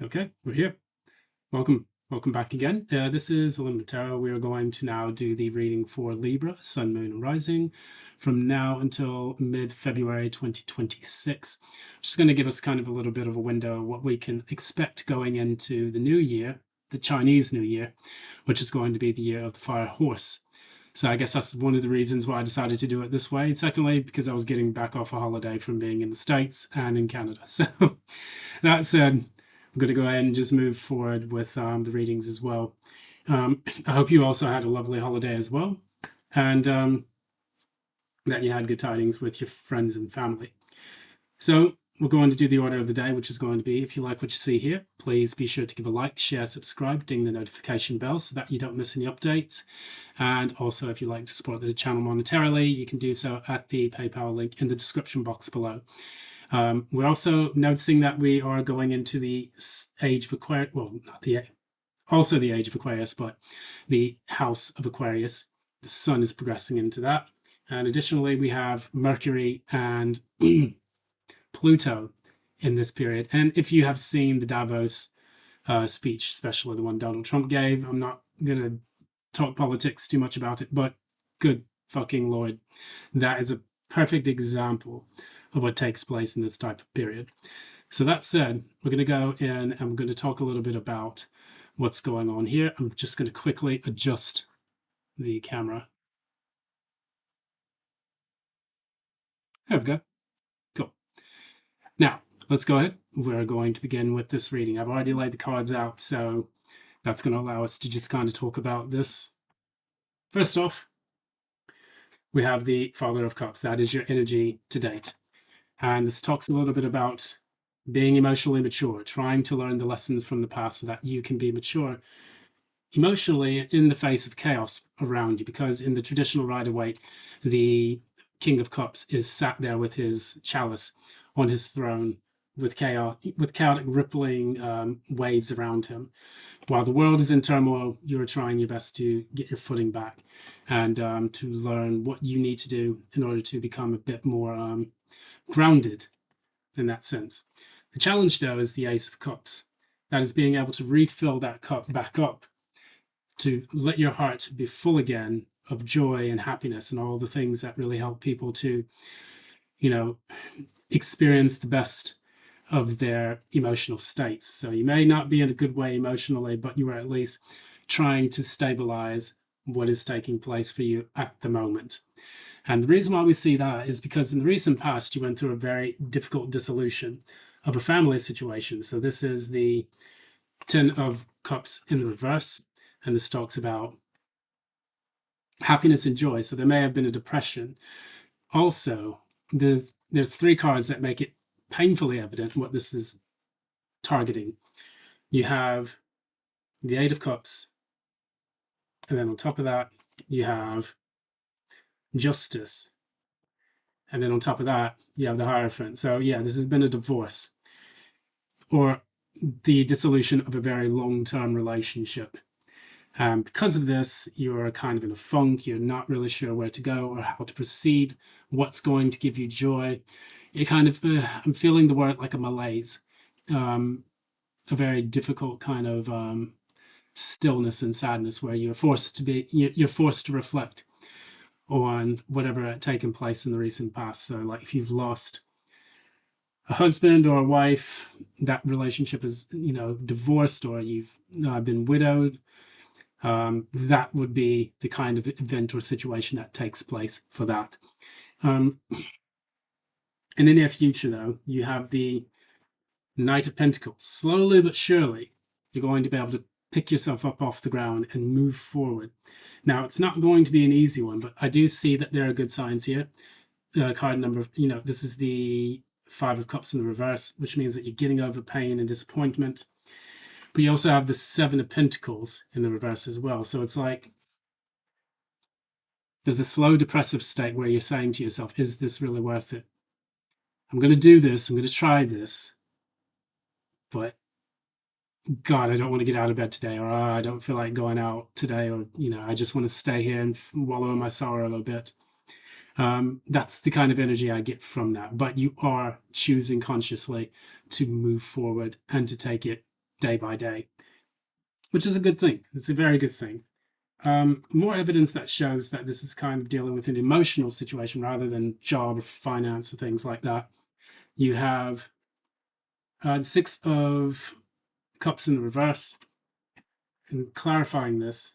Okay, we're here. Welcome back again. This is Limiter. We are going to now do the reading for Libra, Sun, Moon, and Rising from now until mid-February 2026. Just going to give us kind of a little bit of a window of what we can expect going into the new year, the Chinese New Year, which is going to be the year of the fire horse. So I guess that's one of the reasons why I decided to do it this way. Secondly, because I was getting back off a holiday from being in the States and in Canada. So that said, I'm going to go ahead and just move forward with the readings as well. I hope you also had a lovely holiday as well, and that you had good tidings with your friends and family. So we're going to do the order of the day, which is going to be, if you like what you see here, please be sure to give a like, share, subscribe, ding the notification bell so that you don't miss any updates. And also, if you'd like to support the channel monetarily, you can do so at the PayPal link in the description box below. We're also noticing that we are going into the age of Aquarius, well, also the age of Aquarius, but the house of Aquarius. The sun is progressing into that. And additionally, we have Mercury and Pluto in this period. And if you have seen the Davos speech, especially the one Donald Trump gave, I'm not going to talk politics too much about it, but good fucking Lord, that is a perfect example of what takes place in this type of period. So that said, we're going to go in and we're going to talk a little bit about what's going on here. I'm just going to quickly adjust the camera. There we go. Cool. Now, let's go ahead. We're going to begin with this reading. I've already laid the cards out, so that's going to allow us to just kind of talk about this. First off, we have the Father of Cups. That is your energy to date. And this talks a little bit about being emotionally mature, trying to learn the lessons from the past so that you can be mature emotionally in the face of chaos around you. Because in the traditional Rider-Waite, the King of Cups is sat there with his chalice on his throne with chaotic rippling waves around him. While the world is in turmoil, you're trying your best to get your footing back and to learn what you need to do in order to become a bit more grounded in that sense. The challenge, though, is the Ace of Cups. That is being able to refill that cup back up, to let your heart be full again of joy and happiness and all the things that really help people to, experience the best of their emotional states. So you may not be in a good way emotionally, but you are at least trying to stabilize what is taking place for you at the moment. And the reason why we see that is because in the recent past, you went through a very difficult dissolution of a family situation. So this is the Ten of Cups in the reverse. And this talks about happiness and joy. So there may have been a depression. Also, there's three cards that make it painfully evident what this is targeting. You have the Eight of Cups. And then on top of that, you have Justice. And then on top of that, you have the Hierophant. So yeah, this has been a divorce or the dissolution of a very long-term relationship. Because of this, you're kind of in a funk. You're not really sure where to go or how to proceed, what's going to give you joy. You're kind of, I'm feeling the word like a malaise, a very difficult kind of stillness and sadness where you're forced to reflect on whatever had taken place in the recent past. So like if you've lost a husband or a wife, that relationship is, divorced, or you've been widowed, that would be the kind of event or situation that takes place for that. In the near future, though, you have the Knight of Pentacles. Slowly but surely, you're going to be able to pick yourself up off the ground and move forward. Now, it's not going to be an easy one, but I do see that there are good signs here. Card number, this is the Five of Cups in the reverse, which means that you're getting over pain and disappointment. But you also have the Seven of Pentacles in the reverse as well. So it's like there's a slow depressive state where you're saying to yourself, is this really worth it? I'm going to do this. I'm going to try this. But God, I don't want to get out of bed today, or I don't feel like going out today, or, I just want to stay here and wallow in my sorrow a bit. That's the kind of energy I get from that. But you are choosing consciously to move forward and to take it day by day, which is a good thing. It's a very good thing. More evidence that shows that this is kind of dealing with an emotional situation rather than job or finance or things like that. You have the Six of Cups in the reverse. And clarifying this,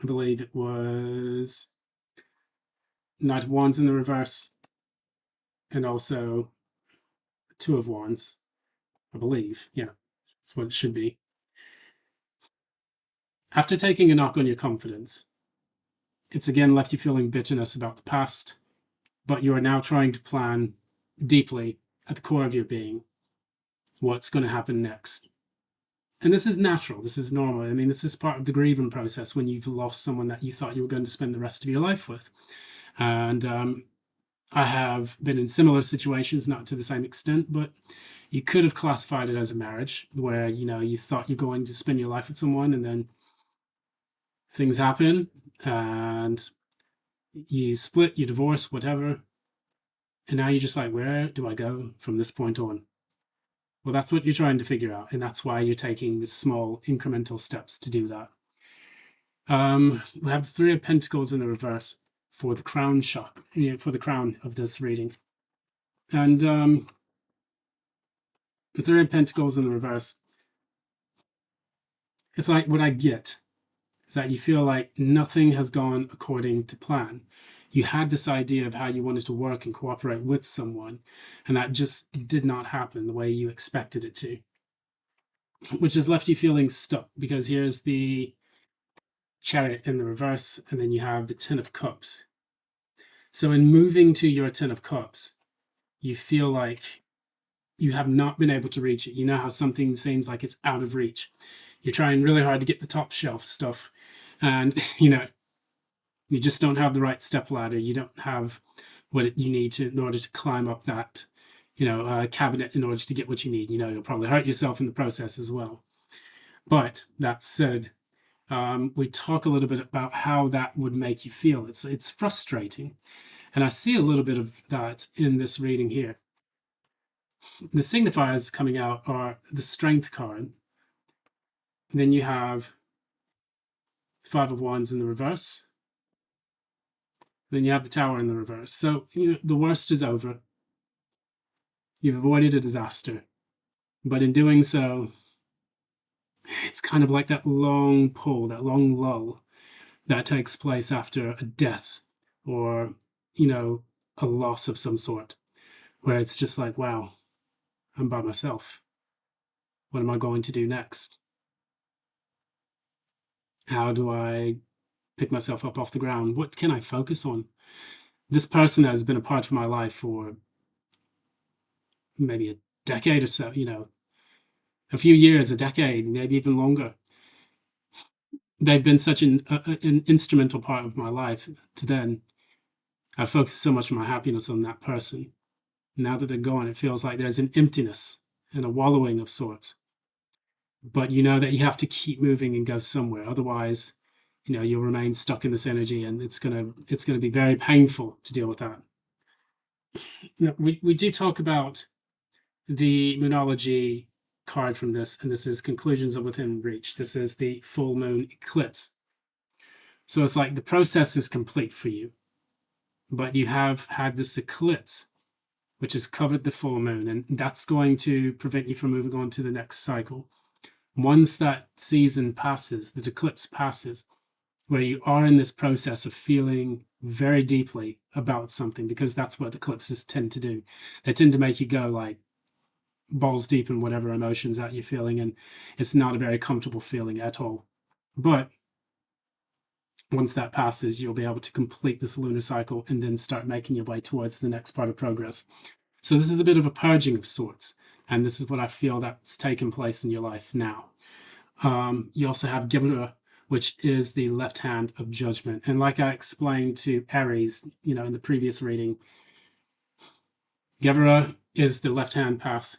I believe it was Knight of Wands in the reverse and also Two of Wands, I believe. Yeah, that's what it should be. After taking a knock on your confidence, it's again left you feeling bitterness about the past, but you are now trying to plan deeply at the core of your being what's going to happen next. And this is natural. This is normal. I mean, this is part of the grieving process when you've lost someone that you thought you were going to spend the rest of your life with. And I have been in similar situations, not to the same extent, but you could have classified it as a marriage where, you know, you thought you're going to spend your life with someone and then things happen and you split, you divorce, whatever. And now you're just like, where do I go from this point on? Well, that's what you're trying to figure out. And that's why you're taking the small incremental steps to do that. We have the Three of Pentacles in the reverse for the crown shop, for the crown of this reading. And the Three of Pentacles in the reverse, it's like what I get is that you feel like nothing has gone according to plan. You had this idea of how you wanted to work and cooperate with someone, and that just did not happen the way you expected it to, which has left you feeling stuck because here's the Chariot in the reverse, and then you have the Ten of Cups. So in moving to your Ten of Cups, you feel like you have not been able to reach it. You know how something seems like it's out of reach. You're trying really hard to get the top shelf stuff, and you know, you just don't have the right step ladder. You don't have what you need to in order to climb up that, cabinet in order to get what you need. You know, you'll probably hurt yourself in the process as well. But that said, we talk a little bit about how that would make you feel. It's frustrating. And I see a little bit of that in this reading here. The signifiers coming out are the Strength card. And then you have Five of Wands in the reverse. Then you have the Tower in the reverse. So, the worst is over. You've avoided a disaster. But in doing so, it's kind of like that long pull, that long lull that takes place after a death or, a loss of some sort, where it's just like, wow, I'm by myself. What am I going to do next? How do I pick myself up off the ground? What can I focus on? This person has been a part of my life for maybe a decade or so, a few years, a decade, maybe even longer. They've been such an instrumental part of my life to then. I focused so much of my happiness on that person. Now that they're gone, it feels like there's an emptiness and a wallowing of sorts. But you know that you have to keep moving and go somewhere. Otherwise, you'll remain stuck in this energy, and it's gonna be very painful to deal with that. We do talk about the Moonology card from this, and this is Conclusions are Within Reach. This is the full moon eclipse. So it's like the process is complete for you, but you have had this eclipse, which has covered the full moon, and that's going to prevent you from moving on to the next cycle. Once that season passes, the eclipse passes, where you are in this process of feeling very deeply about something, because that's what eclipses tend to do. They tend to make you go like balls deep in whatever emotions that you're feeling, and it's not a very comfortable feeling at all. But once that passes, you'll be able to complete this lunar cycle and then start making your way towards the next part of progress. So this is a bit of a purging of sorts, and this is what I feel that's taken place in your life now. You also have Gebra, which is the left hand of judgment. And like I explained to Aries, in the previous reading, Gebra is the left-hand path.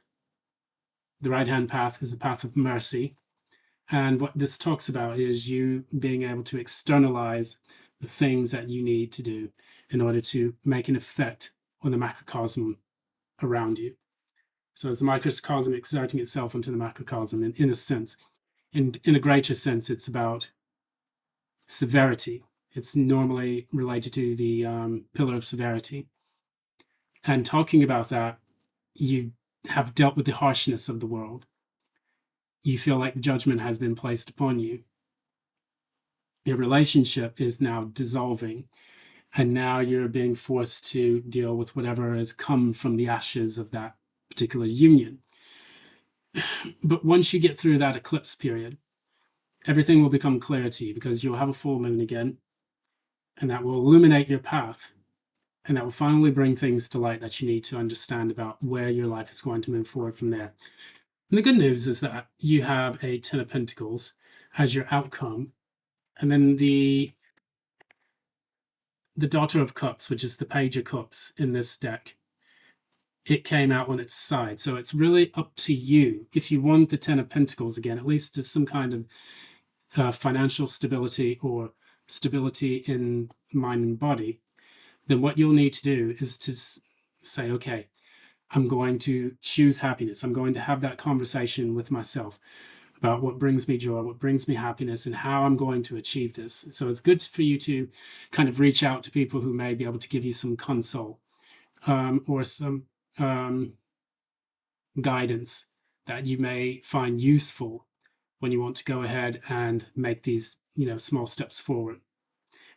The right-hand path is the path of mercy. And what this talks about is you being able to externalize the things that you need to do in order to make an effect on the macrocosm around you. So it's the microcosm exerting itself onto the macrocosm in a sense. And in a greater sense, it's about severity. It's normally related to the pillar of severity. And talking about that, you have dealt with the harshness of the world. You feel like the judgment has been placed upon you. Your relationship is now dissolving, and now you're being forced to deal with whatever has come from the ashes of that particular union. But once you get through that eclipse period, everything will become clear to you, because you'll have a full moon again, and that will illuminate your path, and that will finally bring things to light that you need to understand about where your life is going to move forward from there. And the good news is that you have a Ten of Pentacles as your outcome, and then the Daughter of Cups, which is the Page of Cups in this deck, it came out on its side. So it's really up to you. If you want the Ten of Pentacles again, at least as some kind of financial stability or stability in mind and body, then what you'll need to do is to say, okay, I'm going to choose happiness. I'm going to have that conversation with myself about what brings me joy, what brings me happiness, and how I'm going to achieve this. So it's good for you to kind of reach out to people who may be able to give you some console or some guidance that you may find useful when you want to go ahead and make these, small steps forward.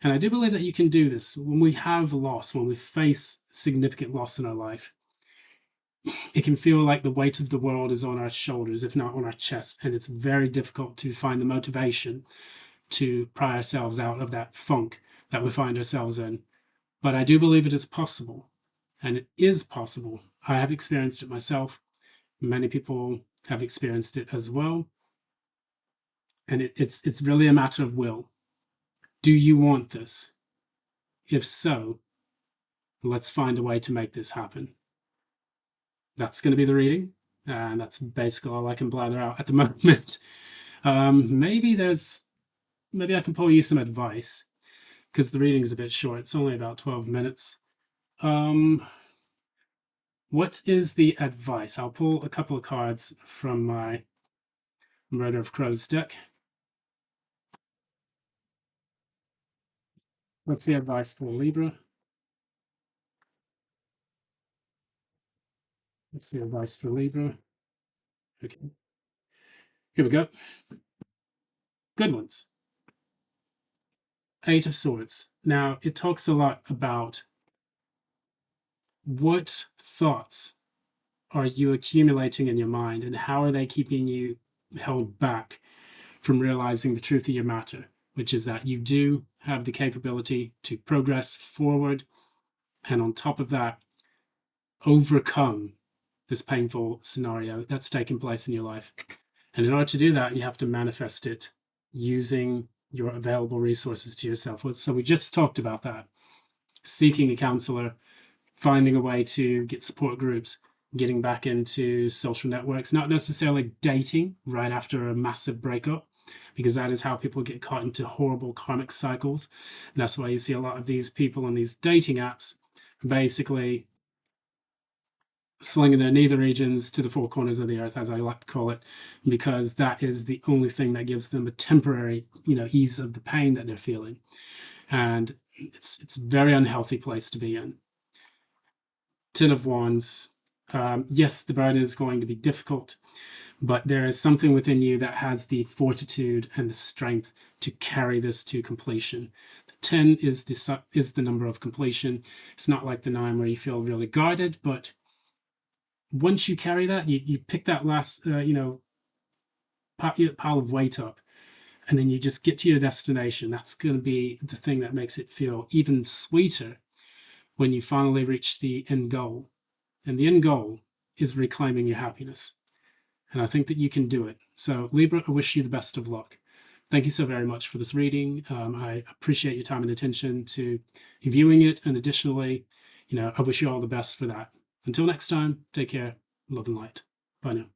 And I do believe that you can do this. When we have loss, when we face significant loss in our life, it can feel like the weight of the world is on our shoulders, if not on our chest, and it's very difficult to find the motivation to pry ourselves out of that funk that we find ourselves in. But I do believe it is possible, and it is possible. I have experienced it myself. Many people have experienced it as well, and it's really a matter of will. Do you want this? If so, let's find a way to make this happen. That's going to be the reading, and that's basically all I can blather out at the moment. Maybe I can pull you some advice, because the reading is a bit short. It's only about 12 minutes. What is the advice? I'll pull a couple of cards from my Murder of Crows deck. What's the advice for Libra? What's the advice for Libra? Okay. Here we go. Good ones. Eight of Swords. Now, it talks a lot about what thoughts are you accumulating in your mind, and how are they keeping you held back from realizing the truth of your matter, which is that you do have the capability to progress forward, and on top of that, overcome this painful scenario that's taken place in your life. And in order to do that, you have to manifest it using your available resources to yourself. So we just talked about that. Seeking a counselor, finding a way to get support groups, getting back into social networks, not necessarily dating right after a massive breakup, because that is how people get caught into horrible karmic cycles. And that's why you see a lot of these people on these dating apps basically slinging their nether regions to the four corners of the earth, as I like to call it, because that is the only thing that gives them a temporary, ease of the pain that they're feeling. And it's a very unhealthy place to be in. Ten of Wands. Yes, the burden is going to be difficult, but there is something within you that has the fortitude and the strength to carry this to completion. The 10 is the number of completion. It's not like the 9 where you feel really guarded, but once you carry that, you pick that last, pile of weight up, and then you just get to your destination. That's going to be the thing that makes it feel even sweeter when you finally reach the end goal. And the end goal is reclaiming your happiness. And I think that you can do it. So Libra, I wish you the best of luck. Thank you so very much for this reading. I appreciate your time and attention to viewing it. And additionally, I wish you all the best for that. Until next time, take care, love and light. Bye now.